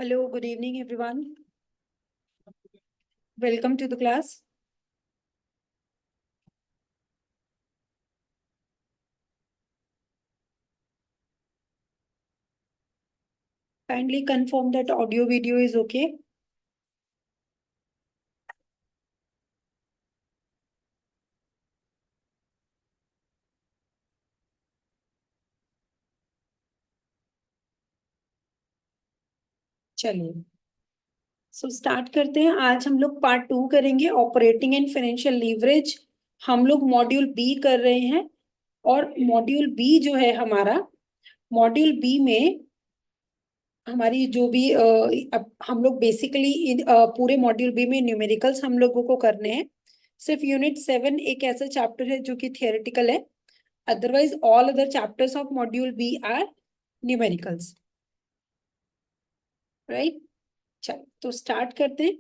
Hello, good evening, everyone. Welcome to the class. Kindly confirm that audio video is okay. चलिए, start करते हैं। आज हम लोग पार्ट 2 करेंगे, ऑपरेटिंग एंड फाइनेंशियल लीवरेज। हम लोग मॉड्यूल बी कर रहे हैं और मॉड्यूल बी जो है हमारा, मॉड्यूल बी में हमारी जो भी अब हम लोग बेसिकली पूरे मॉड्यूल बी में न्यूमेरिकल्स हम लोगों को करने हैं। सिर्फ यूनिट 7 एक ऐसा चैप्टर है जो कि थियोरेटिकल है। Otherwise all other chapters of module B are numericals, right. चलो तो स्टार्ट करते हैं।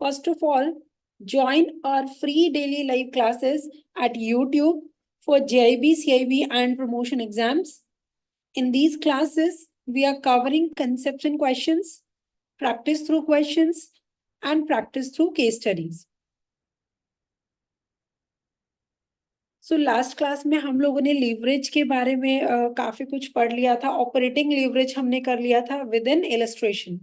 First of all, join our free daily live classes at YouTube for JIB, CIB and promotion exams. In these classes, we are covering conception questions, practice through questions, and practice through case studies. So last class में हम लोगों ने leverage के बारे में काफी कुछ पढ़ लिया था। ऑपरेटिंग लीवरेज हमने कर लिया था विद इन इलस्ट्रेशन।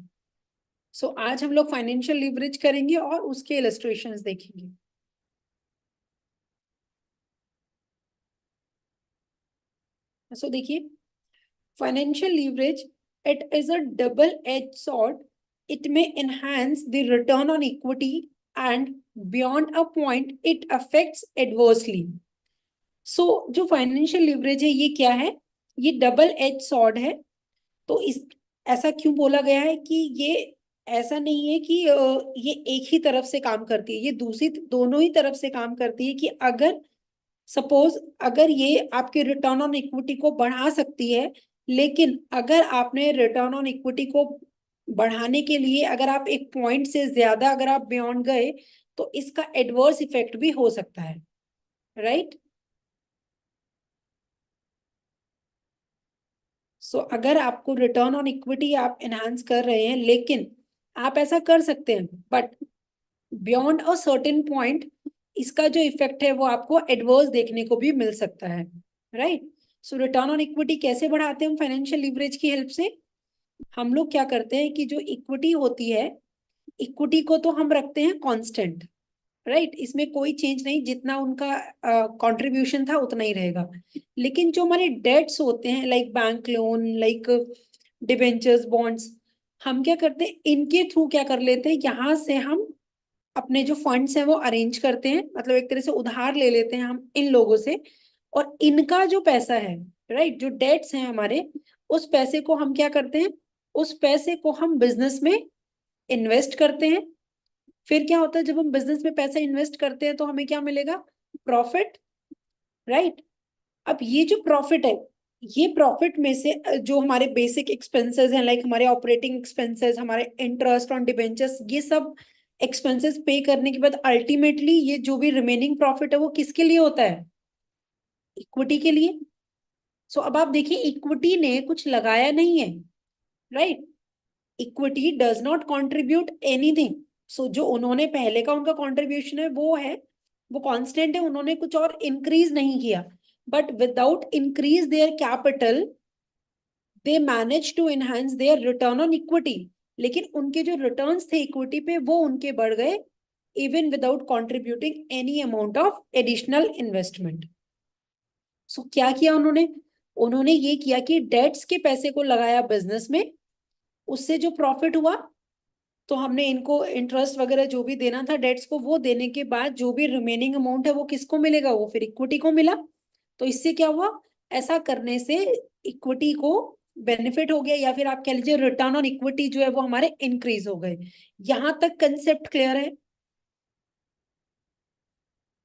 सो आज हम लोग फाइनेंशियल लीवरेज करेंगे और उसके इलस्ट्रेशंस देखेंगे। सो देखिए, financial leverage, it is a double edge sword. It may enhance the return on equity and beyond a point it affects adversely. So जो फाइनेंशियल लीवरेज है ये क्या है? ये डबल एज सॉर्ड है। तो इस ऐसा क्यों बोला गया है कि ये ऐसा नहीं है कि ये एक ही तरफ से काम करती है, ये दूसरी दोनों ही तरफ से काम करती है। कि अगर सपोज अगर ये आपके रिटर्न ऑन इक्विटी को बढ़ा सकती है, लेकिन अगर आपने रिटर्न ऑन इक्विटी को बढ़ाने के लिए अगर आप एक पॉइंट से ज्यादा अगर आप बियॉन्ड गए तो इसका एडवर्स इफेक्ट भी हो सकता है, राइट। सो अगर आपको रिटर्न ऑन इक्विटी आप एनहांस कर रहे हैं, लेकिन आप ऐसा कर सकते हैं, but beyond a certain point इसका जो इफेक्ट है वो आपको एडवर्स देखने को भी मिल सकता है, right. So return on equity कैसे बढ़ाते हैं हम? फाइनेंशियल लीवरेज की हेल्प से। हम लोग क्या करते हैं कि जो इक्विटी होती है, इक्विटी को तो हम रखते हैं कांस्टेंट, राइट। इसमें कोई चेंज नहीं, जितना उनका कंट्रीब्यूशन था उतना ही रहेगा। लेकिन जो हमारे डेट्स होते हैं, like bank loan, like debentures, bonds, हम क्या करते हैं, इनके थ्रू क्या कर लेते हैं, यहाँ से हम अपने जो फंड्स हैं वो अरेंज करते हैं, मतलब एक तरह से उधार ले लेते हैं हम इन लोगों से। और इनका जो पैसा है, राइट, जो डेट्स हैं हमारे, उस पैसे को हम क्या करते हैं, उस पैसे को हम बिजनेस में इन्वेस्ट करते हैं। फिर क्या होता है, जब हम बिजनेस में पैसा इन्वेस्ट करते हैं तो हमें क्या मिलेगा? Profit, right. अब ये जो प्रॉफिट है, ये प्रॉफिट में से जो हमारे बेसिक एक्सपेंसेस हैं, लाइक हमारे ऑपरेटिंग एक्सपेंसेस, हमारे इंटरेस्ट ऑन डिबेंचर्स, ये सब एक्सपेंसेस पे करने के बाद अल्टीमेटली ये जो भी रिमेनिंग प्रॉफिट है वो किसके लिए होता है? इक्विटी के लिए। सो अब आप देखिए, इक्विटी ने कुछ लगाया नहीं है, right. Equity does not contribute anything. So जो उन्होंने पहले का उनका कंट्रीब्यूशन है वो है, वो कांस्टेंट है, उन्होंने कुछ और इंक्रीज नहीं किया। But without increase their capital they manage to enhance their return on equity. लेकिन उनके जो रिटर्न्स थे इक्विटी पे वो उनके बढ़ गए, even without contributing any amount of additional investment. So क्या किया उन्होंने? उन्होंने ये किया कि डेट्स के पैसे को लगाया बिजनेस में, उससे जो प्रॉफिट हुआ तो हमने इनको इंटरेस्ट वगैरह जो भी देना था डेट्स को, वो देने के बाद जो भी रिमेनिंग अमाउंट है वो किसको मिलेगा? वो फिर इक्विटी को मिला। तो इससे क्या हुआ? ऐसा करने से इक्विटी को बेनिफिट हो गया, या फिर आप कह लीजिए रिटर्न ऑन इक्विटी जो है वो हमारे इंक्रीज हो गए। यहां तक कंसेप्ट क्लियर है,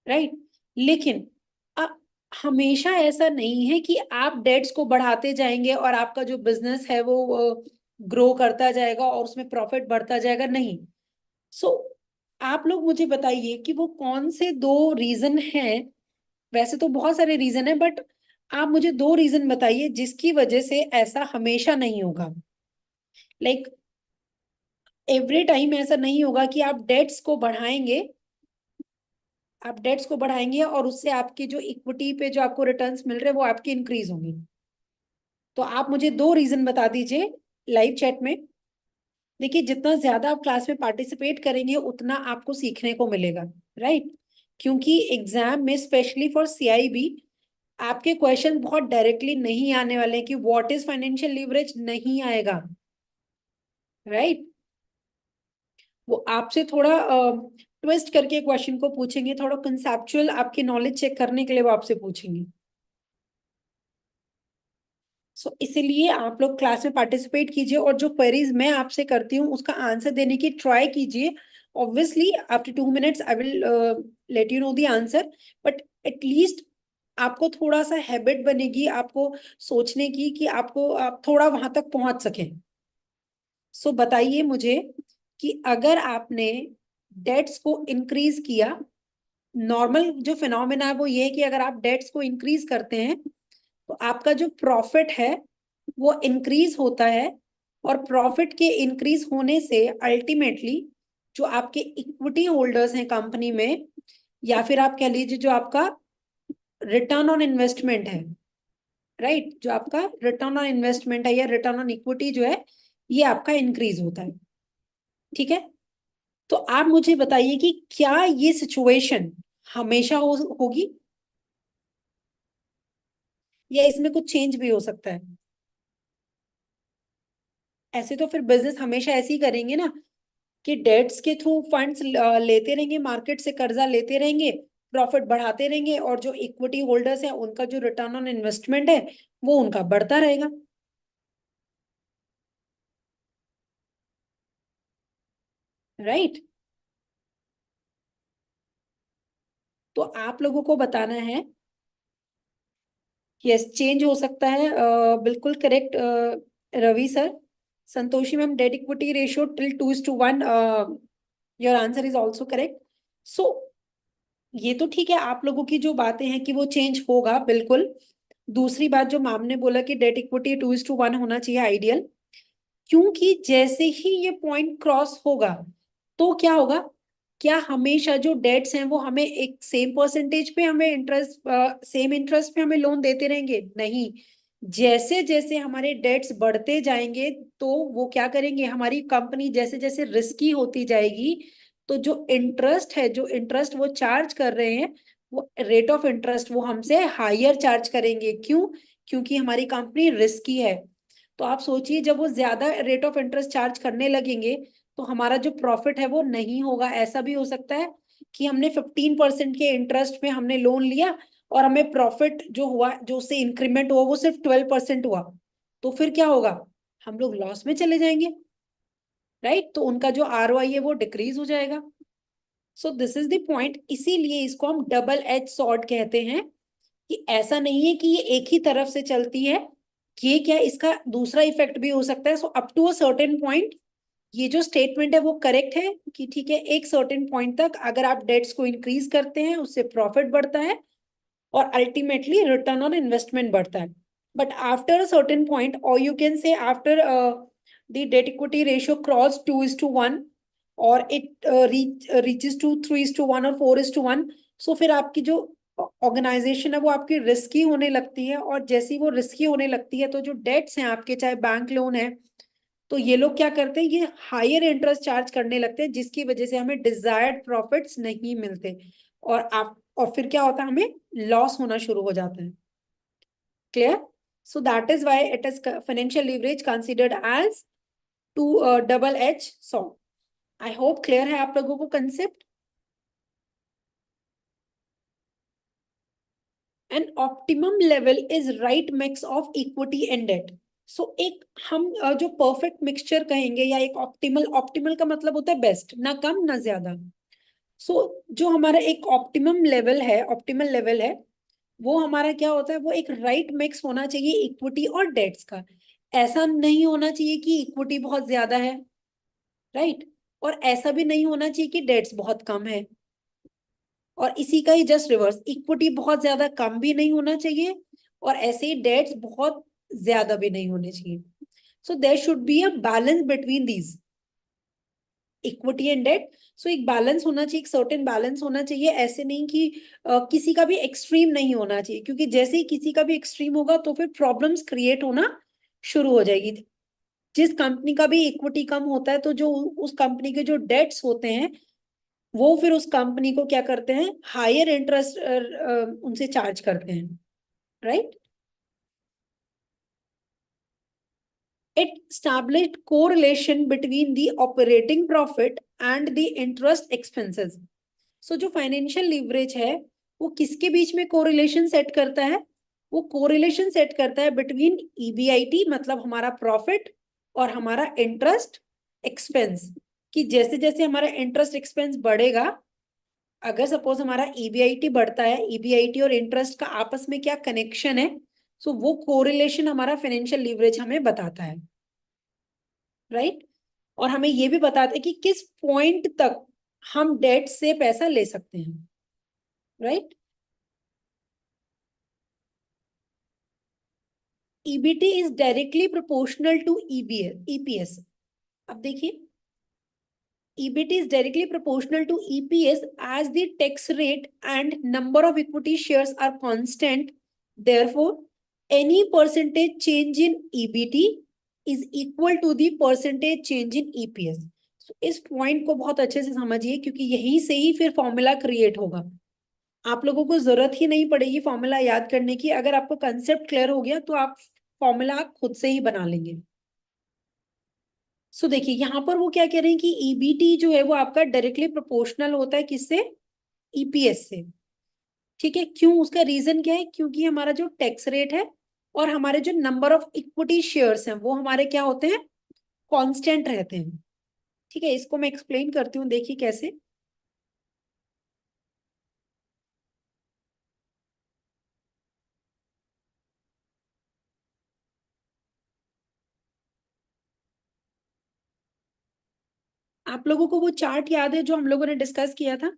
राइट। लेकिन अब हमेशा ऐसा नहीं है कि आप डेट्स को बढ़ाते जाएंगे और आपका जो बिजनेस है वो ग्रो करता जाएगा और उसमें प्रॉफिट बढ़ता जाएगा, नहीं। सो आप लोग मुझे बताइए कि वो कौन से दो रीजन हैं। वैसे तो बहुत सारे रीजन है, बट आप मुझे दो रीजन बताइए जिसकी वजह से ऐसा हमेशा नहीं होगा। लाइक एवरी टाइम ऐसा नहीं होगा कि आप डेट्स को बढ़ाएंगे और उससे आपकी जो इक्विटी पे जो आपको रिटर्न्स मिल रहे हैं वो आपके इंक्रीज होंगे। तो आप मुझे दो रीजन बता दीजिए लाइव चैट में। देखिए, जितना ज्यादा आप क्लास में पार्टिसिपेट करेंगे उतना आपको सीखने को मिलेगा, राइट? क्योंकि एग्जाम में स्पेशली फॉर सीआईबी आपके क्वेश्चन बहुत डायरेक्टली नहीं आने वाले हैं कि व्हाट इज फाइनेंशियल लीवरेज, नहीं आएगा, राइट? वो आपसे थोड़ा ट्विस्ट करके क्वेश्चन को पूछेंगे, थोड़ा कंसेप्चुअल आपकी नॉलेज चेक करने के लिए वो आपसे पूछेंगे। सो इसीलिए आप लोग क्लास में पार्टिसिपेट कीजिए और जो क्वेरीज मैं आपसे करती हूँ उसका आंसर देने की ट्राई कीजिए। Obviously after 2 minutes I will let you know the answer, but at least आपको थोड़ा सा हैबिट बनेगी आपको सोचने की कि आप थोड़ा वहां तक पहुंच सकें। सो बताइए मुझे कि अगर आपने डेट्स को इंक्रीज किया, नॉर्मल जो फिनोमेना है वो ये है कि अगर आप डेट्स को इंक्रीज करते हैं तो आपका जो प्रॉफिट है वो इंक्रीज होता है। और प्रॉफिट के इंक्रीज होने से अल्टीमेटली जो आपके इक्विटी होल्डर्स हैं कंपनी में, या फिर आप कह लीजिए जो आपका रिटर्न ऑन इन्वेस्टमेंट है, राइट, जो आपका रिटर्न ऑन इन्वेस्टमेंट है या रिटर्न ऑन इक्विटी जो है, ये आपका इंक्रीज होता है। ठीक है? तो आप मुझे बताइए कि क्या ये सिचुएशन हमेशा होगी या इसमें कुछ चेंज भी हो सकता है? ऐसे तो फिर बिजनेस हमेशा ऐसे ही करेंगे ना कि डेट्स के थ्रू फंड्स लेते रहेंगे, मार्केट से कर्जा लेते रहेंगे, प्रॉफिट बढ़ाते रहेंगे, और जो इक्विटी होल्डर्स है उनका जो रिटर्न ऑन इन्वेस्टमेंट है वो उनका बढ़ता रहेगा, राइट? तो आप लोगों को बताना है। यस, चेंज हो सकता है, बिल्कुल correct Ravi sir. Santoshi ma'am, debt equity ratio till 2:1, your answer is also correct. So ये तो ठीक है, आप लोगों की जो बातें हैं कि वो चेंज होगा बिल्कुल। दूसरी बात जो मैम ने बोला कि डेट इक्विटी 2:1 होना चाहिए आइडियल, क्योंकि जैसे ही ये पॉइंट क्रॉस होगा तो क्या होगा, क्या हमेशा जो डेट्स हैं वो हमें एक सेम परसेंटेज पे हमें इंटरेस्ट, सेम इंटरेस्ट पे हमें लोन देते रहेंगे? नहीं। जैसे जैसे हमारे डेट्स बढ़ते जाएंगे तो वो क्या करेंगे, हमारी कंपनी जैसे जैसे रिस्की होती जाएगी तो जो इंटरेस्ट वो चार्ज कर रहे हैं, वो रेट ऑफ इंटरेस्ट वो हमसे हायर चार्ज करेंगे। क्यों? क्योंकि हमारी कंपनी रिस्की है। तो आप सोचिए, जब वो ज्यादा रेट ऑफ इंटरेस्ट चार्ज करने लगेंगे तो हमारा जो प्रॉफिट है वो नहीं होगा। ऐसा भी हो सकता है कि हमने 15% के इंटरेस्ट में हमने लोन लिया और हमें प्रॉफिट जो हुआ, जो उससे इंक्रीमेंट हुआ, वो सिर्फ 12% हुआ। तो फिर क्या होगा, हम लोग लॉस में चले जाएंगे, राइट? तो उनका जो आरओआई है वो डिक्रीज हो जाएगा। So this is the point, इसीलिए इसको हम डबल एज सॉर्ड कहते हैं कि ऐसा नहीं है कि ये एक ही तरफ से चलती है, ये क्या, इसका दूसरा इफेक्ट भी हो सकता है। So up to a certain point ये जो स्टेटमेंट है वो करेक्ट है कि ठीक है, एक सर्टेन पॉइंट तक अगर आप डेट्स को इंक्रीज करते हैं उससे प्रॉफिट बढ़ता है और अल्टीमेटली रिटर्न ऑन इन्वेस्टमेंट बढ़ता है। But after a certain point, और you can say after the debt equity ratio cross 2:1 और इट रीचेस टू 3:1 और 4:1, सो फिर आपकी जो ऑर्गेनाइजेशन है वो आपकी रिस्की होने लगती है, और जैसी वो रिस्की होने लगती है तो जो डेट्स हैं आपके, चाहे बैंक लोन है, तो ये लोग क्या करते हैं, ये हायर इंटरेस्ट चार्ज करने लगते हैं, जिसकी वजह से हमें डिजायर्ड प्रॉफिट्स नहीं मिलते, और फिर क्या होता है, हमें लॉस होना शुरू हो जाता है। Clear? So that is why it is financial leverage considered as to double edge sword. I hope clear है आप लोगों को concept. An optimum level is right mix of equity and debt. So एक हम जो परफेक्ट मिक्सचर कहेंगे, या एक ऑप्टिमल, ऑप्टिमल का मतलब होता है बेस्ट, ना कम ना ज्यादा। सो जो हमारा एक ऑप्टिमम लेवल है, ऑप्टिमल लेवल है, वो हमारा क्या होता है, वो एक राइट मिक्स होना चाहिए इक्विटी और डेट्स का। ऐसा नहीं होना चाहिए कि इक्विटी बहुत ज्यादा है, राइट, और ऐसा भी नहीं होना चाहिए कि डेट्स बहुत कम है, और इसी का ही जस्ट रिवर्स, इक्विटी बहुत ज्यादा कम भी नहीं होना चाहिए और ऐसे ही डेट्स बहुत ज्यादा भी नहीं होने चाहिए। So there should be a balance between these, equity and debt. So एक बैलेंस होना चाहिए, एक सर्टेन बैलेंस होना चाहिए। ऐसे नहीं कि किसी का भी एक्सट्रीम नहीं होना चाहिए, क्योंकि जैसे ही किसी का भी एक्सट्रीम होगा तो फिर प्रॉब्लम्स क्रिएट होना शुरू हो जाएगी। जिस कंपनी का भी इक्विटी कम होता है तो जो उस कंपनी के जो डेट्स होते हैं वो फिर उस कंपनी को क्या करते हैं, हायर इंटरेस्ट उनसे चार्ज करते हैं, right. It established correlation between the operating profit and the interest expenses. So जो फाइनेंशियल लीवरेज है वो किसके बीच में कोरिलेशन सेट करता है, वो कोरिलेशन सेट करता है बिटवीन ईबीआईटी मतलब हमारा प्रॉफिट और हमारा इंटरेस्ट एक्सपेंस। कि जैसे जैसे हमारा इंटरेस्ट एक्सपेंस बढ़ेगा, अगर सपोज हमारा ईबीआईटी बढ़ता है, ईबीआईटी और इंटरेस्ट का आपस में क्या कनेक्शन है, सो वो कोरिलेशन हमारा फाइनेंशियल लीवरेज हमें बताता है, राइट। और हमें ये भी बताता है कि किस पॉइंट तक हम डेट से पैसा ले सकते हैं, right. EBT is directly proportional to EPS. अब देखिए, EBT is directly proportional to EPS as the tax rate and number of equity shares are constant. Therefore, any percentage change in EBT is equal to the percentage change in EPS. So, इस point को बहुत अच्छे से समझिए, क्योंकि यहीं से ही फिर फॉर्मूला क्रिएट होगा। आप लोगों को जरूरत ही नहीं पड़ेगी फॉर्मूला याद करने की। अगर आपको कंसेप्ट क्लियर हो गया तो आप फॉर्मूला खुद से ही बना लेंगे। सो देखिए यहाँ पर वो क्या कह रहे हैं कि ईबीटी जो है वो आपका डायरेक्टली प्रोपोर्शनल होता है किससे, ईपीएस से। ठीक है, क्यों, उसका रीजन क्या है, क्योंकि हमारा जो टैक्स रेट है और हमारे जो नंबर ऑफ इक्विटी शेयर्स हैं वो हमारे क्या होते हैं, कांस्टेंट रहते हैं। ठीक है, इसको मैं एक्सप्लेन करती हूँ, देखिए कैसे। आप लोगों को वो चार्ट याद है जो हम लोगों ने डिस्कस किया था?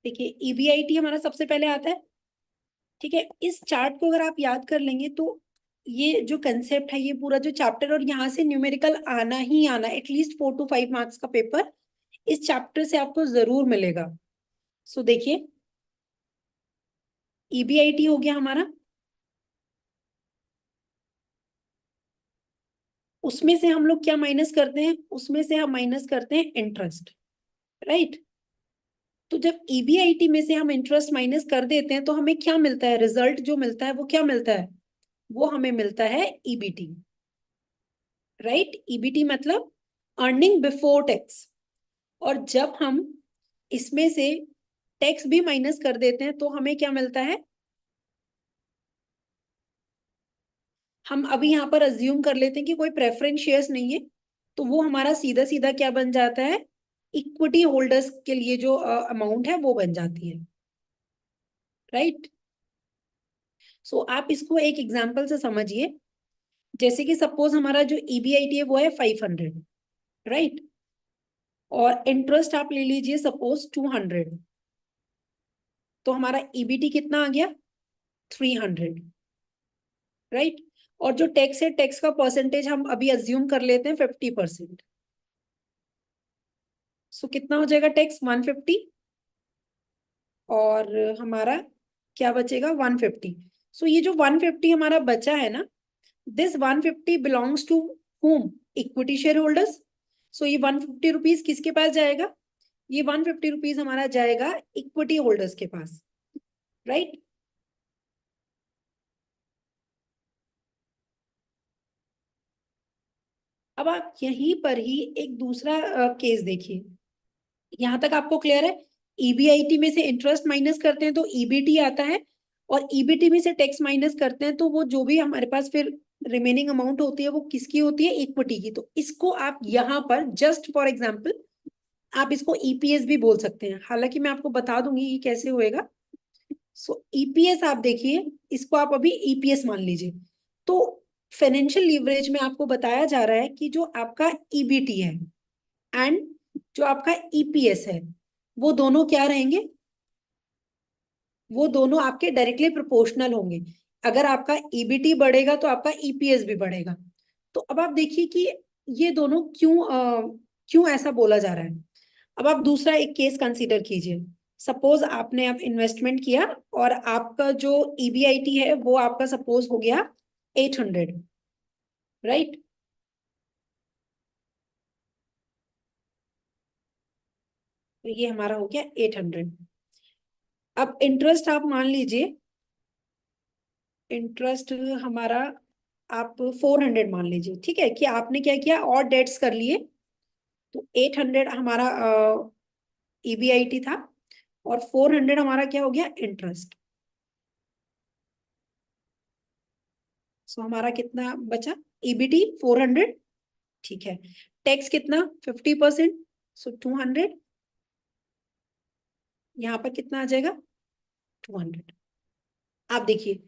देखिए ईबीआईटी हमारा सबसे पहले आता है। ठीक है, इस चार्ट को अगर आप याद कर लेंगे तो ये जो कंसेप्ट है, ये पूरा जो चैप्टर, और यहाँ से न्यूमेरिकल आना ही आना, एटलीस्ट 4 to 5 मार्क्स का पेपर इस चैप्टर से आपको जरूर मिलेगा। सो देखिए, ईबीआईटी हो गया हमारा, उसमें से हम लोग क्या माइनस करते हैं, उसमें से हम माइनस करते हैं इंटरेस्ट, राइट। तो जब ईबीआईटी में से हम इंटरेस्ट माइनस कर देते हैं तो हमें क्या मिलता है, रिजल्ट जो मिलता है वो क्या मिलता है, वो हमें मिलता है ईबीटी, राइट। ईबीटी मतलब अर्निंग बिफोर टैक्स। और जब हम इसमें से टैक्स भी माइनस कर देते हैं तो हमें क्या मिलता है, हम अभी यहाँ पर अज्यूम कर लेते हैं कि कोई प्रेफरेंस शेयर्स नहीं है, तो वो हमारा सीधा सीधा क्या बन जाता है, इक्विटी होल्डर्स के लिए जो अमाउंट है वो बन जाती है, राइट। सो आप इसको एक एग्जांपल से समझिए। जैसे कि सपोज हमारा जो ईबीआईटी है वो है 500, राइट। और इंटरेस्ट आप ले लीजिए सपोज 200, तो हमारा ईबीटी कितना आ गया, 300, राइट। और जो टैक्स है, टैक्स का परसेंटेज हम अभी अज्यूम कर लेते हैं 50%। सो कितना हो जाएगा टैक्स, 150, और हमारा क्या बचेगा, 150। सो ये जो 150 हमारा बचा है ना, this 150 belongs to whom, equity share holders. So ये 150 रुपीज किसके पास जाएगा, ये 150 रुपीज हमारा जाएगा इक्विटी होल्डर्स के पास, राइट। अब आप यहीं पर ही एक दूसरा केस देखिए। यहां तक आपको क्लियर है, ईबीआईटी में से इंटरेस्ट माइनस करते हैं तो ईबीटी आता है, और ईबीटी में से टैक्स माइनस करते हैं तो वो जो भी हमारे पास फिर रिमेनिंग अमाउंट होती है वो किसकी होती है, इक्विटी की। तो इसको आप यहाँ पर जस्ट फॉर एग्जाम्पल आप इसको ईपीएस भी बोल सकते हैं, हालांकि मैं आपको बता दूंगी ये कैसे होएगा। सो ईपीएस आप देखिए, इसको आप अभी ईपीएस मान लीजिए। तो फाइनेंशियल लीवरेज में आपको बताया जा रहा है कि जो आपका ईबीटी है एंड जो आपका ईपीएस है वो दोनों क्या रहेंगे, वो दोनों आपके डायरेक्टली प्रोपोर्शनल होंगे। अगर आपका ईबीटी बढ़ेगा तो आपका ईपीएस भी बढ़ेगा। तो अब आप देखिए कि ये दोनों क्यों ऐसा बोला जा रहा है। अब आप दूसरा एक केस कंसीडर कीजिए। सपोज आपने अब इन्वेस्टमेंट किया और आपका जो ईबीआईटी है वो आपका सपोज हो गया 800, राइट। तो ये हमारा हो गया 800। अब इंटरेस्ट आप मान लीजिए, इंटरेस्ट हमारा आप 400 मान लीजिए, ठीक है, कि आपने क्या किया और डेट्स कर लिए। तो 800 हमारा ईबीआईटी था और 400 हमारा क्या हो गया, इंटरेस्ट। सो हमारा कितना बचा, ईबीटी 400, ठीक है। टैक्स कितना, 50%, सो 200। यहाँ पर कितना आ जाएगा, 200। आप देखिए,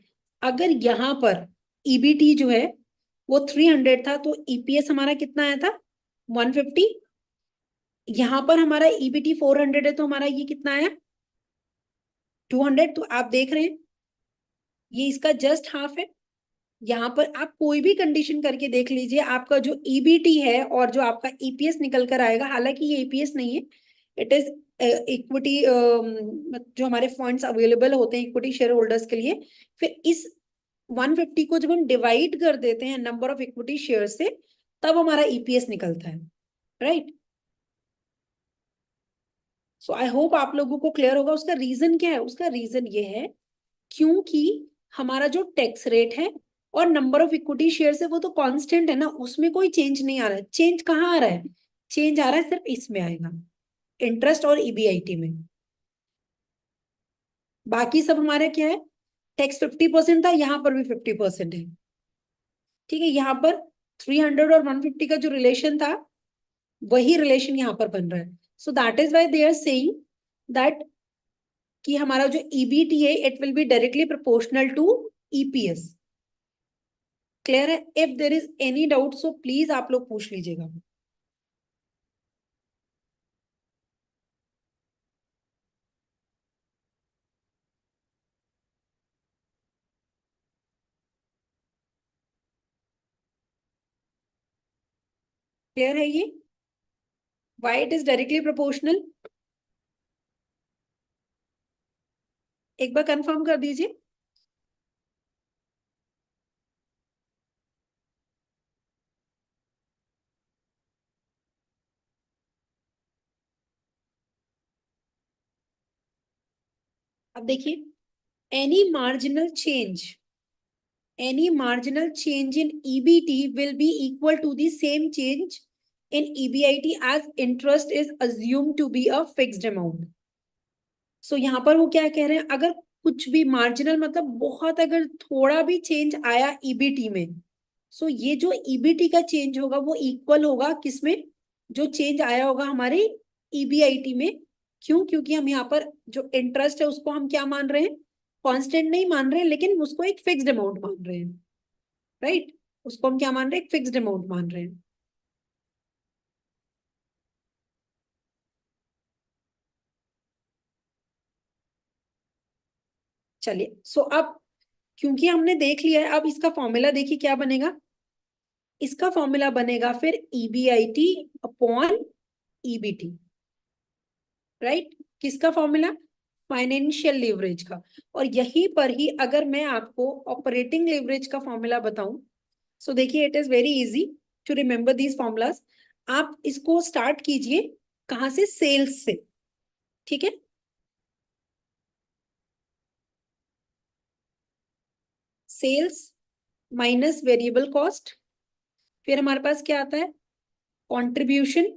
अगर यहाँ पर ईबीटी जो है वो 300 था तो ईपीएस हमारा कितना आया था, 150। यहाँ पर हमारा ईबीटी 400 है तो हमारा ये कितना आया, 200। तो आप देख रहे हैं ये इसका जस्ट हाफ है। यहाँ पर आप कोई भी कंडीशन करके देख लीजिए, आपका जो ईबीटी है और जो आपका ईपीएस निकल कर आएगा, हालांकि ये ईपीएस नहीं है, इट इज इक्विटी, जो हमारे फंड्स अवेलेबल होते हैं इक्विटी शेयर होल्डर्स के लिए। फिर इस 150 को जब हम डिवाइड कर देते हैं नंबर ऑफ इक्विटी शेयर से, तब हमारा ईपीएस निकलता है, राइट। सो आई होप आप लोगों को क्लियर होगा। उसका रीजन क्या है, उसका रीजन ये है क्योंकि हमारा जो टैक्स रेट है और नंबर ऑफ इक्विटी शेयर है वो तो कांस्टेंट है ना, उसमें कोई चेंज नहीं आ रहा है। चेंज कहाँ आ रहा है, चेंज आ रहा है सिर्फ इसमें आएगा, इंटरेस्ट और ईबीआईटी में। बाकी सब हमारे क्या है, टैक्स 50% था, यहाँ पर भी 50% है, ठीक है। यहाँ पर 300 और 150 का जो रिलेशन था वही रिलेशन यहाँ पर बन रहा है। So that is why they are saying that कि हमारा जो ईबीटी है it will be directly proportional to EPS. Clear है। If there is any doubt so please आप लोग पूछ लीजिएगा। क्लियर है ये, why it is directly proportional, एक बार कंफर्म कर दीजिए। अब देखिए, any marginal change, any marginal change in EBT will be equal to the same change in EBIT as interest is assumed to be a fixed amount. सो यहाँ पर वो क्या कह रहे हैं, अगर कुछ भी मार्जिनल मतलब बहुत अगर थोड़ा भी चेंज आया ईबीटी में, सो ये जो ईबीटी का चेंज होगा वो इक्वल होगा किसमें, जो चेंज आया होगा हमारे ईबीआईटी में। क्यों, क्योंकि हम यहाँ पर जो इंटरेस्ट है उसको हम क्या मान रहे हैं, कांस्टेंट नहीं मान रहे हैं, लेकिन उसको एक फिक्स्ड अमाउंट मान रहे हैं, राइट। उसको हम क्या मान रहे हैं, एक फिक्स्ड अमाउंट मान रहे हैं। चलिए, सो अब क्योंकि हमने देख लिया है, अब इसका फॉर्मूला देखिए क्या बनेगा। इसका फॉर्मूला बनेगा फिर ईबीआईटी अपॉन ईबीटी, राइट। किसका फॉर्मूला, फाइनेंशियल लीवरेज का। और यहीं पर ही अगर मैं आपको ऑपरेटिंग लीवरेज का फॉर्मूला बताऊं, सो देखिए it is very easy to remember these formulas. आप इसको स्टार्ट कीजिए कहां से, सेल्स से, ठीक है। सेल्स माइनस वेरिएबल कॉस्ट, फिर हमारे पास क्या आता है, कंट्रीब्यूशन,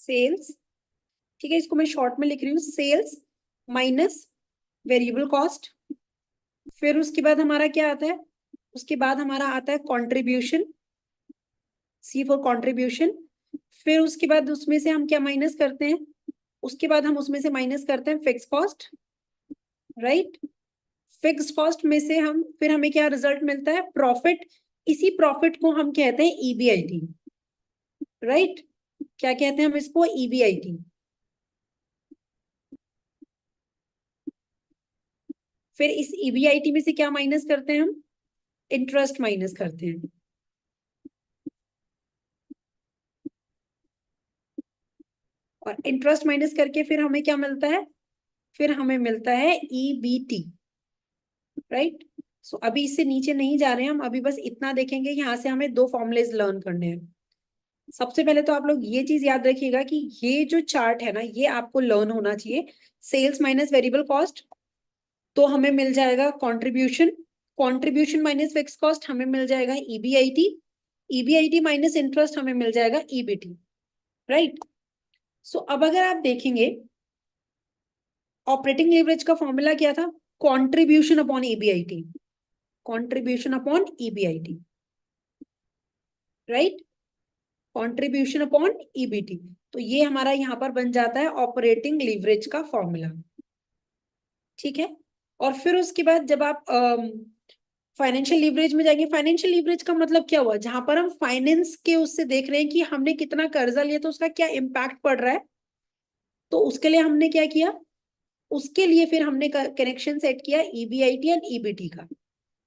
सेल्स, ठीक है, इसको मैं शॉर्ट में लिख रही हूँ, सेल्स माइनस वेरिएबल कॉस्ट। फिर उसके बाद हमारा क्या आता है, उसके बाद हमारा आता है कंट्रीब्यूशन, सी फॉर कंट्रीब्यूशन। फिर उसके बाद उसमें से हम क्या माइनस करते हैं, उसके बाद हम उसमें से माइनस करते हैं fix cost, right. Fix cost में से हम फिर हमें क्या रिजल्ट मिलता है, प्रॉफिट। इसी प्रॉफिट को हम कहते हैं ईबीआईटी, राइट। क्या कहते हैं हम इसको, ईबीआईटी। फिर इस ईबीआईटी में से क्या माइनस करते हैं हम, इंटरेस्ट माइनस करते हैं। और इंटरेस्ट माइनस करके फिर हमें क्या मिलता है, फिर हमें मिलता है ईबीटी, राइट। सो अभी इससे नीचे नहीं जा रहे हैं हम, अभी बस इतना देखेंगे, यहाँ से हमें दो फॉर्मुलेज लर्न करने हैं। सबसे पहले तो आप लोग ये चीज याद रखिएगा कि ये जो चार्ट है ना, ये आपको लर्न होना चाहिए। सेल्स माइनस वेरिएबल कॉस्ट, तो हमें मिल जाएगा contribution, contribution minus fix cost हमें मिल जाएगा ईबीआईटी, ईबीआईटी माइनस इंटरेस्ट हमें मिल जाएगा ईबीटी, राइट। सो अब अगर आप देखेंगे, ऑपरेटिंग लीवरेज का फॉर्मूला क्या था, contribution upon EBIT, contribution upon EBIT, right, contribution upon EBT. तो ये हमारा यहाँ पर बन जाता है ऑपरेटिंग लीवरेज का फॉर्मूला, ठीक है। और फिर उसके बाद जब आप फाइनेंशियल लीवरेज में जाएंगे, फाइनेंशियल लीवरेज का मतलब क्या हुआ, जहां पर हम फाइनेंस के उससे देख रहे हैं कि हमने कितना कर्जा लिया तो उसका क्या इम्पैक्ट पड़ रहा है, तो उसके लिए हमने क्या किया, उसके लिए फिर हमने कनेक्शन सेट किया ईबीआईटी एंड ईबीटी का।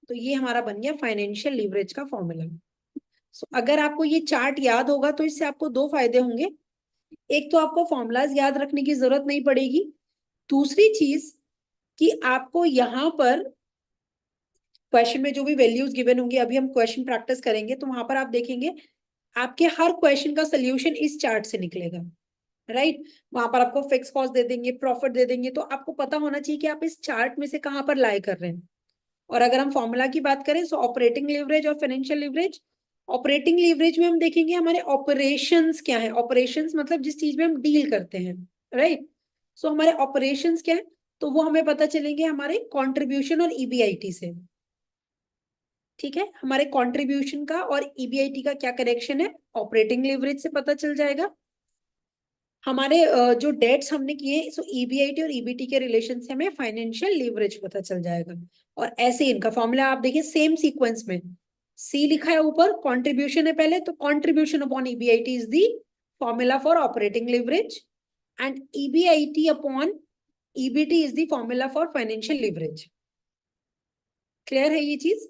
तो ये हमारा बन गया फाइनेंशियल लीवरेज का फॉर्मूला। सो अगर आपको ये चार्ट याद होगा तो इससे आपको दो फायदे होंगे। एक तो आपको फॉर्मूलाज याद रखने की जरूरत नहीं पड़ेगी, दूसरी चीज कि आपको यहाँ पर क्वेश्चन में जो भी वैल्यूज गिवन होंगी, अभी हम क्वेश्चन प्रैक्टिस करेंगे तो वहां पर आप देखेंगे आपके हर क्वेश्चन का सोल्यूशन इस चार्ट से निकलेगा, राइट। वहां पर आपको फिक्स कॉस्ट दे देंगे, प्रॉफिट दे देंगे, तो आपको पता होना चाहिए कि आप इस चार्ट में से कहां पर लाई कर रहे हैं। और अगर हम फॉर्मूला की बात करें, सो ऑपरेटिंग लीवरेज और फाइनेंशियल लीवरेज, ऑपरेटिंग लीवरेज में हम देखेंगे हमारे ऑपरेशंस क्या है, ऑपरेशंस मतलब जिस चीज में हम डील करते हैं, राइट। सो हमारे ऑपरेशंस क्या है, तो वो हमें पता चलेंगे हमारे कंट्रीब्यूशन और ईबीआईटी से, ठीक है। हमारे कंट्रीब्यूशन का और ईबीआईटी का क्या कनेक्शन है, ऑपरेटिंग लीवरेज से पता चल जाएगा। हमारे जो डेट्स हमने किए, सो ईबीआईटी और ईबीटी के रिलेशन से हमें फाइनेंशियल लीवरेज पता चल जाएगा। और ऐसे इनका फॉर्मूला आप देखिए सेम सीक्वेंस में, सी लिखा है ऊपर, कंट्रीब्यूशन है पहले, तो contribution upon EBIT is the formula for operating leverage, and EBIT upon EBT is the formula for financial leverage. Clear है ये चीज।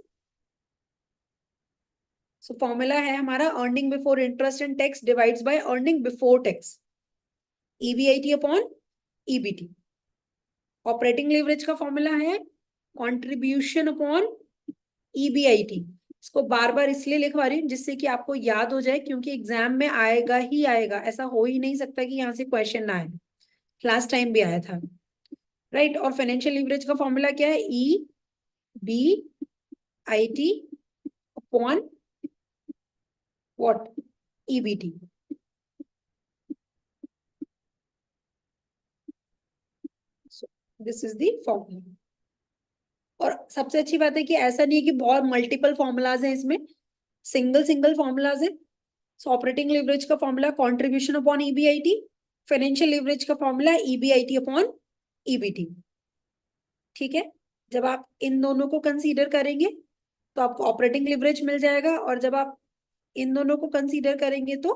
सो फॉर्मूला है हमारा earning before interest and tax divides by earning before tax, EBIT upon EBT. Operating leverage का formula है contribution upon EBIT. इसको बार बार इसलिए लिखवा रही हूँ जिससे कि आपको याद हो जाए, क्योंकि एग्जाम में आएगा ही आएगा, ऐसा हो ही नहीं सकता कि यहाँ से क्वेश्चन ना आए। लास्ट टाइम भी आया था, राइट। और फाइनेंशियल लीवरेज का फॉर्मूला क्या है, E B I T upon what, EBT. This is the formula. और सबसे अच्छी बात है कि ऐसा नहीं है कि बहुत मल्टीपल फॉर्मूलाज हैं इसमें, सिंगल सिंगल फॉर्मूलाज है। सो ऑपरेटिंग लीवरेज का formula contribution upon EBIT, financial leverage का फॉर्मूला ईबीआईटी अपॉन ईबीटी, ठीक है। जब आप इन दोनों को कंसीडर करेंगे तो आपको ऑपरेटिंग लीवरेज मिल जाएगा, और जब आप इन दोनों को कंसीडर करेंगे तो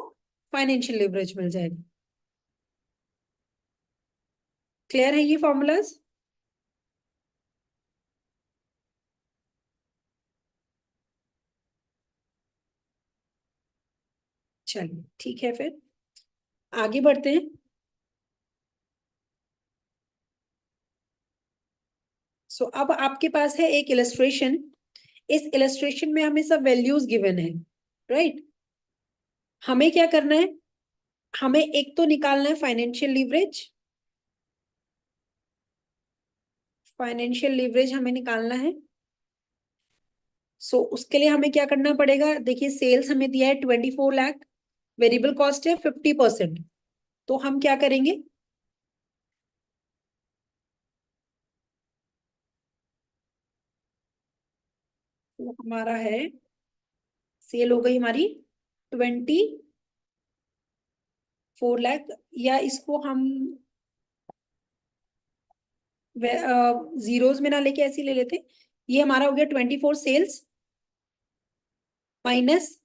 फाइनेंशियल लीवरेज मिल जाएगा। क्लियर है ये फॉर्मूलाज। चलिए ठीक है, फिर आगे बढ़ते हैं। सो अब आपके पास है एक इलस्ट्रेशन, इस इलस्ट्रेशन में हमें सब वैल्यूज गिवन है, राइट। हमें क्या करना है, हमें एक तो निकालना है फाइनेंशियल लीवरेज, फाइनेंशियल लीवरेज हमें निकालना है। सो उसके लिए हमें क्या करना पड़ेगा, देखिए सेल्स हमें दिया है 24 लाख, वेरिएबल कॉस्ट है 50%, तो हम क्या करेंगे, तो हमारा है, सेल हो गई हमारी 24 लाख, या इसको हम जीरोस में ना लेके ऐसे ही ले लेते। ये हमारा हो गया 24 sales minus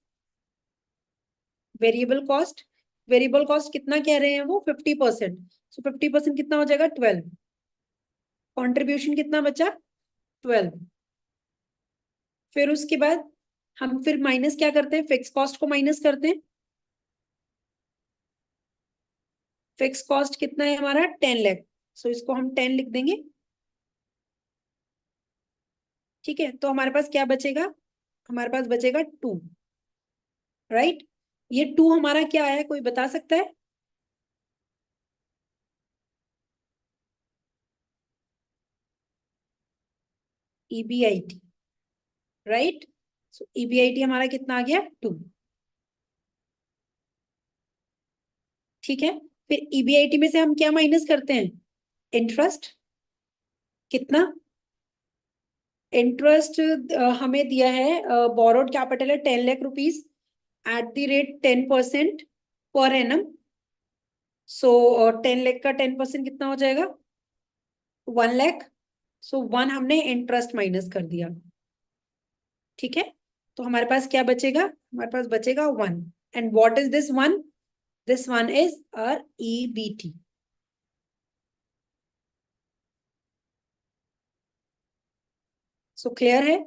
variable cost. Variable cost कितना कह रहे हैं वो, 50%। सो 50% कितना हो जाएगा, 12। कॉन्ट्रीब्यूशन कितना बचा, 12। फिर उसके बाद हम फिर माइनस क्या करते हैं, फिक्स कॉस्ट को माइनस करते हैं। फिक्स कॉस्ट कितना है हमारा, 10 लाख। सो इसको हम 10 लिख देंगे। ठीक है, तो हमारे पास क्या बचेगा, हमारे पास बचेगा 2। राइट, ये 2 हमारा क्या है, कोई बता सकता है। ईबीआईटी। राइट, सो ईबीआईटी हमारा कितना आ गया, 2। ठीक है, फिर ईबीआईटी में से हम क्या माइनस करते हैं, इंटरेस्ट। कितना इंटरेस्ट हमें दिया है, बोरोड कैपिटल है 10 lakh rupees at the rate 10% per annum. सो 10 लाख का 10% कितना हो जाएगा, 1 लाख। सो 1 हमने इंटरेस्ट माइनस कर दिया। ठीक है, तो हमारे पास क्या बचेगा, हमारे पास बचेगा 1। And what is this 1, this 1 is our EBT. So clear है,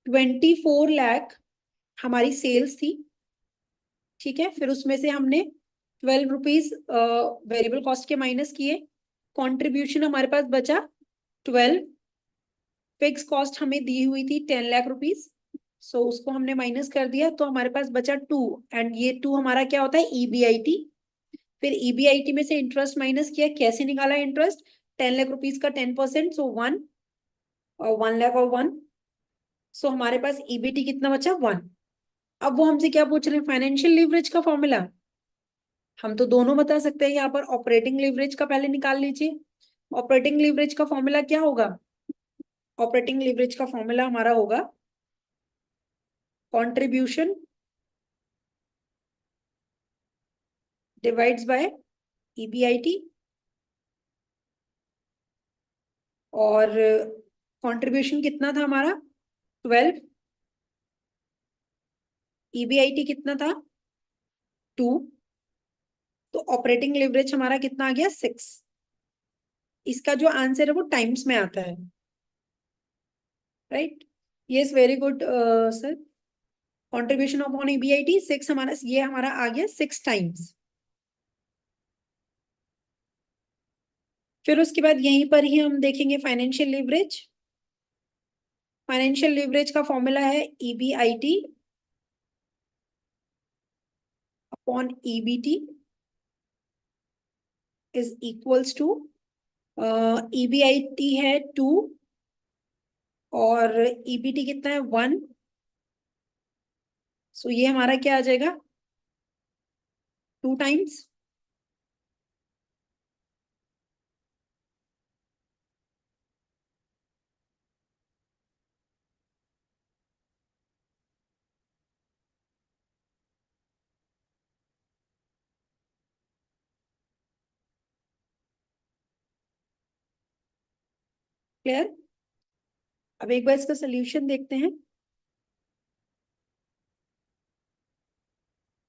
24 लाख हमारी सेल्स थी। ठीक है, फिर उसमें से हमने 12 रुपीज वेरिएबल कॉस्ट के माइनस किए। कंट्रीब्यूशन हमारे पास बचा 12। फिक्स कॉस्ट हमें दी हुई थी 10 लाख रुपीज, सो उसको हमने माइनस कर दिया, तो हमारे पास बचा 2। एंड ये 2 हमारा क्या होता है, ईबीआईटी। फिर ईबीआईटी में से इंटरेस्ट माइनस किया, कैसे निकाला इंटरेस्ट, 10 लाख रुपीज का 10%, सो 1 और 1 लाख और 1। सो हमारे पास ईबीटी कितना बचा, 1। अब वो हमसे क्या पूछ रहे हैं, फाइनेंशियल लीवरेज का फॉर्मूला। हम तो दोनों बता सकते हैं, यहाँ पर ऑपरेटिंग लीवरेज का पहले निकाल लीजिए। ऑपरेटिंग लीवरेज का फॉर्मूला क्या होगा, ऑपरेटिंग लीवरेज का फॉर्मूला हमारा होगा कंट्रीब्यूशन डिवाइड्स बाय ईबीआईटी। और कंट्रीब्यूशन कितना था हमारा, 12। ईबीआईटी कितना था, 2। तो ऑपरेटिंग लीवरेज हमारा कितना आ गया, 6। इसका जो आंसर है वो टाइम्स में आता है। Right, yes, very good sir. Contribution upon EBIT 6, हमारा ये हमारा आ गया 6 टाइम्स। फिर उसके बाद यहीं पर ही हम देखेंगे फाइनेंशियल लीवरेज। फाइनेंशियल लीवरेज का फॉर्मूला है EBIT upon EBT is equals to, EBIT है 2 और ईबीटी कितना है, 1। सो ये हमारा क्या आ जाएगा, 2 टाइम्स। क्लियर, अब एक बार इसका सोल्यूशन देखते हैं।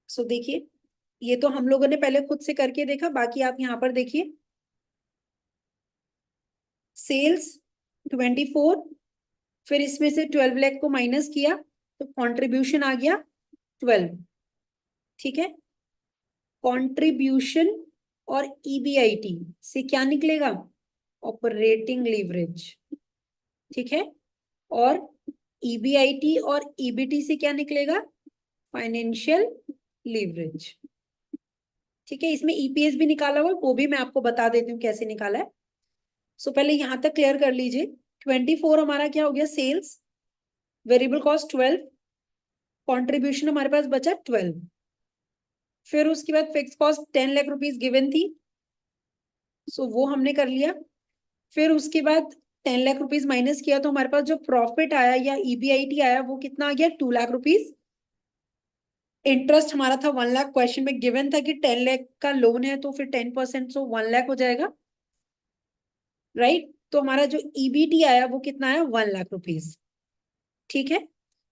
सो देखिए, ये तो हम लोगों ने पहले खुद से करके देखा, बाकी आप यहाँ पर देखिए। सेल्स 24, फिर इसमें से 12 लाख को माइनस किया, तो कंट्रीब्यूशन आ गया 12। ठीक है, कंट्रीब्यूशन और ईबीआईटी से क्या निकलेगा, ऑपरेटिंग लीवरेज। ठीक है, और ईबीआईटी और ईबीटी से क्या निकलेगा, फाइनेंशियल लीवरेज। ठीक है, इसमें ईपीएस भी निकाला हुआ, वो भी मैं आपको बता देती हूँ कैसे निकाला है। सो पहले यहां तक क्लियर कर लीजिए। 24 हमारा क्या हो गया, सेल्स। वेरिएबल कॉस्ट 12, कंट्रीब्यूशन हमारे पास बचा 12। फिर उसके बाद fix cost 10 lakh rupees given थी, सो वो हमने कर लिया। फिर उसके बाद 10 लाख रुपीज माइनस किया तो हमारे पास जो प्रॉफिट आया या ईबीआईटी आया वो कितना आ गया, 2 लाख रुपीज। इंटरेस्ट हमारा था 1 लाख, क्वेश्चन में गिवन था कि 10 लाख का लोन है तो फिर 10%, सो 1 लाख हो जाएगा, राइट। तो हमारा जो ईबीटी आया वो कितना आया, 1 लाख रुपीज। ठीक है,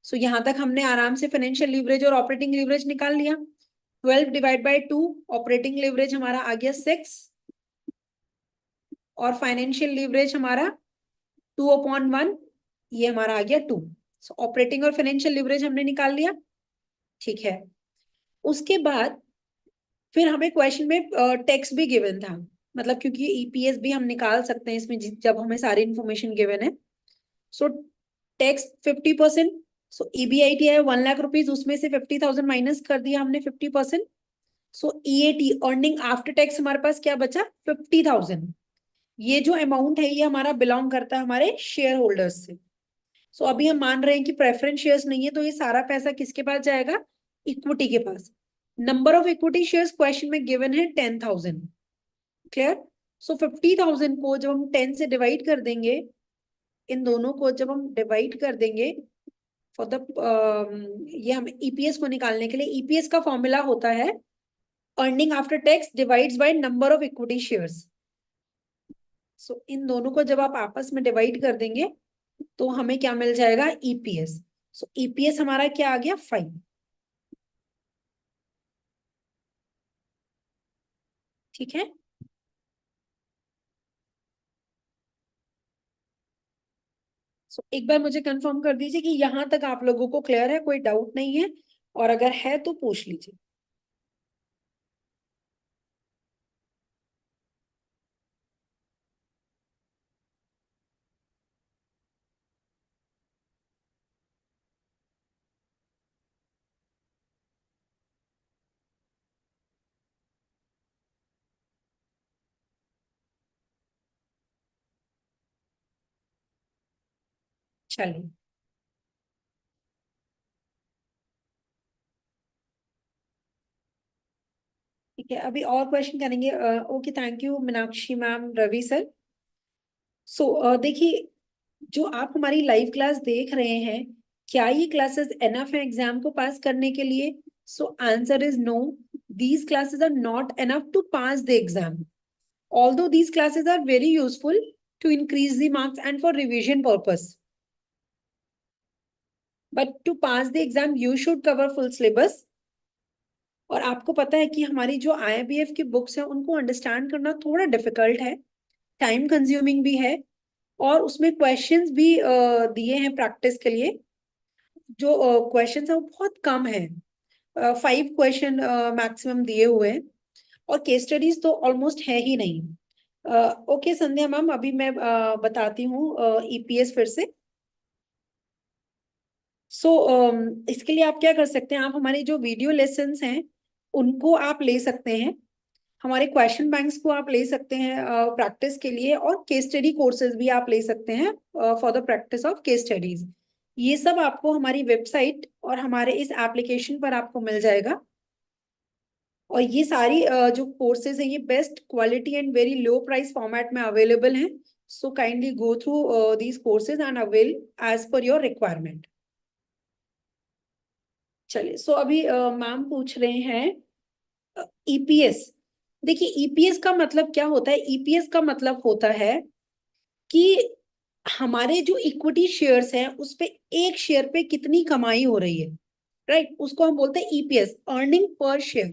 सो यहां तक हमने आराम से फाइनेंशियल लीवरेज और ऑपरेटिंग लीवरेज निकाल लिया। 12 डिवाइड बाई 2, ऑपरेटिंग लीवरेज हमारा आ गया 6 और फाइनेंशियल लीवरेज हमारा 2/1, ये हमारा आ गया 2। सो ऑपरेटिंग और फाइनेंशियल लीवरेज हमने निकाल लिया। ठीक है, उसके बाद फिर हमें क्वेश्चन में टैक्स भी गिवन था, मतलब क्योंकि ईपीएस भी हम निकाल सकते हैं इसमें जब हमें सारी इंफॉर्मेशन गिवन है। सो टैक्स 50%, सो ईबीआईटी है 1 लाख रुपीज, उसमें से 50,000 माइनस कर दिया हमने 50%। सो ईएटी, अर्निंग आफ्टर टैक्स, हमारे पास क्या बचा, 50,000। ये जो अमाउंट है ये हमारा बिलोंग करता है हमारे शेयर होल्डर्स से। सो अभी हम मान रहे हैं कि प्रेफरेंस शेयर्स नहीं है, तो ये सारा पैसा किसके पास जाएगा, इक्विटी के पास। Number of equity shares question में गिवन है 10,000। क्लियर। सो 50,000 को जब हम 10 से डिवाइड कर देंगे, इन दोनों को जब हम डिवाइड कर देंगे फॉर द ये हम ईपीएस को निकालने के लिए, ईपीएस का फॉर्मूला होता है earning after tax divides by number of equity shares. So इन दोनों को जब आप आपस में डिवाइड कर देंगे तो हमें क्या मिल जाएगा, ईपीएस। सो ईपीएस हमारा क्या आ गया, 5। ठीक है, सो एक बार मुझे कंफर्म कर दीजिए कि यहां तक आप लोगों को क्लियर है, कोई डाउट नहीं है, और अगर है तो पूछ लीजिए। चलिए, ठीक है, अभी और क्वेश्चन करेंगे। Okay, thank you Meenakshi ma'am, Ravi sir. So देखिए, जो आप हमारी लाइव क्लास देख रहे हैं, क्या ये क्लासेस एनफ है एग्जाम को पास करने के लिए? So answer is no, these classes are not enough to pass the exam, although these classes are very useful to increase the marks and for revision purpose, but to pass the exam you should cover full syllabus। और आपको पता है कि हमारी जो IIBF की books है उनको अंडरस्टैंड करना थोड़ा डिफिकल्ट है, टाइम कंज्यूमिंग भी है, और उसमें क्वेश्चंस भी दिए हैं प्रैक्टिस के लिए। जो क्वेश्चंस है वो बहुत कम है, 5 क्वेश्चन मैक्सिमम दिए हुए हैं, और केस स्टडीज तो ऑलमोस्ट है ही नहीं। ओके संध्या मैम, अभी मैं बताती हूँ ईपीएस फिर से। सो इसके लिए आप क्या कर सकते हैं, आप हमारे जो वीडियो लेसन्स हैं उनको आप ले सकते हैं, हमारे क्वेश्चन बैंक्स को आप ले सकते हैं प्रैक्टिस के लिए, और केस स्टडी कोर्सेज भी आप ले सकते हैं for the practice of case studies. ये सब आपको हमारी वेबसाइट और हमारे इस एप्लीकेशन पर आपको मिल जाएगा। और ये सारी जो कोर्सेज हैं ये best quality and very low price format में अवेलेबल हैं। So kindly go through these courses and avail as per your requirement. चलिए, सो अभी मैम पूछ रहे हैं ईपीएस। देखिए, ईपीएस का मतलब क्या होता है, ईपीएस का मतलब होता है कि हमारे जो इक्विटी शेयर्स हैं उस पे एक शेयर पे कितनी कमाई हो रही है, राइट, उसको हम बोलते हैं ईपीएस, अर्निंग पर शेयर।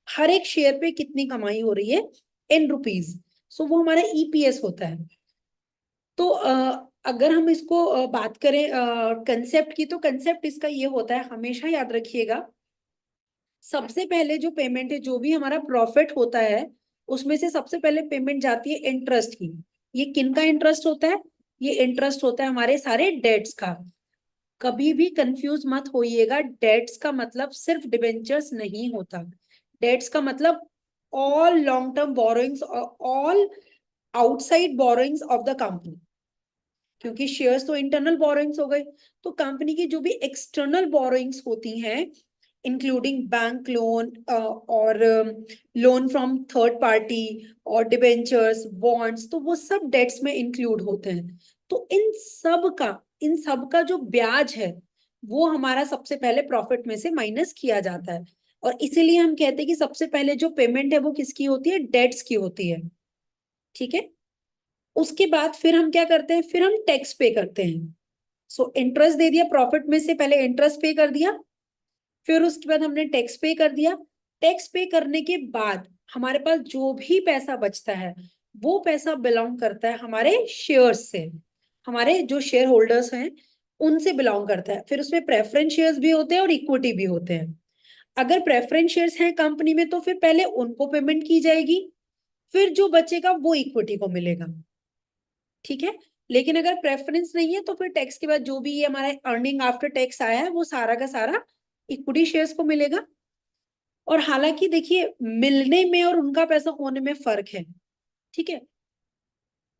हर एक शेयर पे कितनी कमाई हो रही है इन रुपीज, सो वो हमारा ईपीएस होता है। तो अगर हम इसको बात करें कंसेप्ट की, तो कंसेप्ट इसका ये होता है, हमेशा याद रखिएगा, सबसे पहले जो पेमेंट है, जो भी हमारा प्रॉफिट होता है उसमें से सबसे पहले पेमेंट जाती है इंटरेस्ट की। ये किन का इंटरेस्ट होता है, ये इंटरेस्ट होता है हमारे सारे डेट्स का। कभी भी कंफ्यूज मत होइएगा, डेट्स का मतलब सिर्फ डिबेंचर्स नहीं होता, डेट्स का मतलब all long term borrowings, all outside borrowings of the company, क्योंकि शेयर्स तो इंटरनल बोरोइंग्स हो गए। तो कंपनी की जो भी एक्सटर्नल बोरोइंग्स होती हैं, इंक्लूडिंग बैंक लोन और लोन फ्रॉम थर्ड पार्टी और डिबेंचर्स बॉन्ड्स, तो वो सब डेट्स में इंक्लूड होते हैं। तो इन सब का जो ब्याज है वो हमारा सबसे पहले प्रॉफिट में से माइनस किया जाता है। और इसीलिए हम कहते हैं कि सबसे पहले जो पेमेंट है वो किसकी होती है, डेट्स की होती है। ठीक है। उसके बाद फिर हम क्या करते हैं, फिर हम टैक्स पे करते हैं। सो इंटरेस्ट दे दिया प्रॉफिट में से, पहले इंटरेस्ट पे कर दिया, फिर उसके बाद हमने टैक्स पे कर दिया। टैक्स पे करने के बाद हमारे पास जो भी पैसा बचता है वो पैसा बिलोंग करता है हमारे शेयर्स से, हमारे जो शेयर होल्डर्स हैं उनसे बिलोंग करता है। फिर उसमें प्रेफरेंस शेयर्स भी होते हैं और इक्विटी भी होते हैं। अगर प्रेफरेंस शेयर्स हैं कंपनी में तो फिर पहले उनको पेमेंट की जाएगी, फिर जो बचेगा वो इक्विटी को मिलेगा। ठीक है। लेकिन अगर प्रेफरेंस नहीं है तो फिर टैक्स के बाद जो भी ये हमारा अर्निंग आफ्टर टैक्स आया है वो सारा का सारा इक्विटी शेयर्स को मिलेगा। और हालांकि देखिए मिलने में और उनका पैसा होने में फर्क है। ठीक है।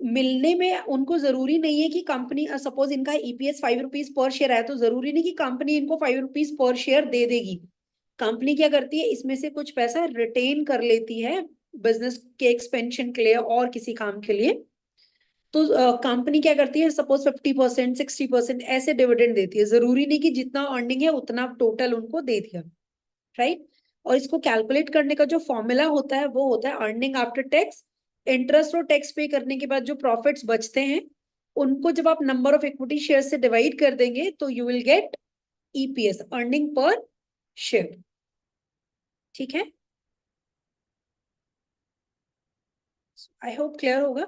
मिलने में उनको जरूरी नहीं है कि कंपनी, सपोज इनका ईपीएस 5 रुपीज पर शेयर है, तो जरूरी नहीं कि कंपनी इनको 5 रुपीज पर शेयर दे देगी। कंपनी क्या करती है, इसमें से कुछ पैसा रिटेन कर लेती है बिजनेस के एक्सपेंशन के लिए और किसी काम के लिए। तो कंपनी क्या करती है, सपोज 50% 60% ऐसे डिविडेंड देती है। जरूरी नहीं कि जितना अर्निंग है उतना टोटल उनको दे दिया। राइट। और इसको कैलकुलेट करने का जो फॉर्मूला होता है वो होता है अर्निंग आफ्टर टैक्स। इंटरेस्ट और टैक्स पे करने के बाद जो प्रॉफिट्स बचते हैं उनको जब आप नंबर ऑफ इक्विटी शेयर से डिवाइड कर देंगे तो you will get EPS, earning per share. ठीक है। आई होप क्लियर होगा।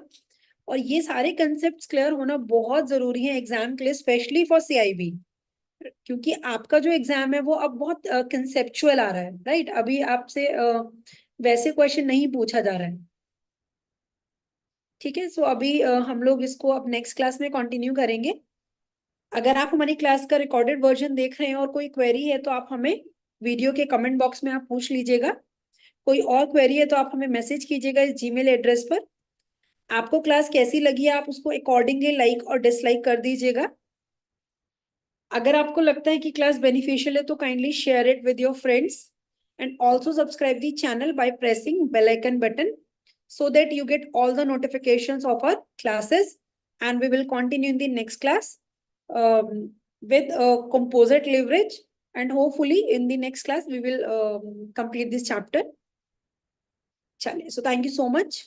और ये सारे कंसेप्ट क्लियर होना बहुत जरूरी है एग्जाम के लिए, स्पेशली फॉर सीआईबी, क्योंकि आपका जो एग्जाम है वो अब बहुत कंसेप्चुअल आ रहा है। राइट। अभी आपसे वैसे क्वेश्चन नहीं पूछा जा रहा है। ठीक है। सो अभी हम लोग इसको अब नेक्स्ट क्लास में कंटिन्यू करेंगे। अगर आप हमारी क्लास का रिकॉर्डेड वर्जन देख रहे हैं और कोई क्वेरी है तो आप हमें वीडियो के कमेंट बॉक्स में आप पूछ लीजिएगा। कोई और क्वेरी है तो आप हमें मैसेज कीजिएगा इस जीमेल एड्रेस पर। आपको क्लास कैसी लगी है आप उसको अकॉर्डिंगली लाइक और डिसलाइक कर दीजिएगा। अगर आपको लगता है कि क्लास बेनिफिशियल है तो kindly share it with your friends and also subscribe the channel by pressing bell icon button so that you get all the notifications of our classes, and we will continue in the next class um, with composite leverage, and hopefully in the next class we will complete this chapter. Chale, so thank you so much.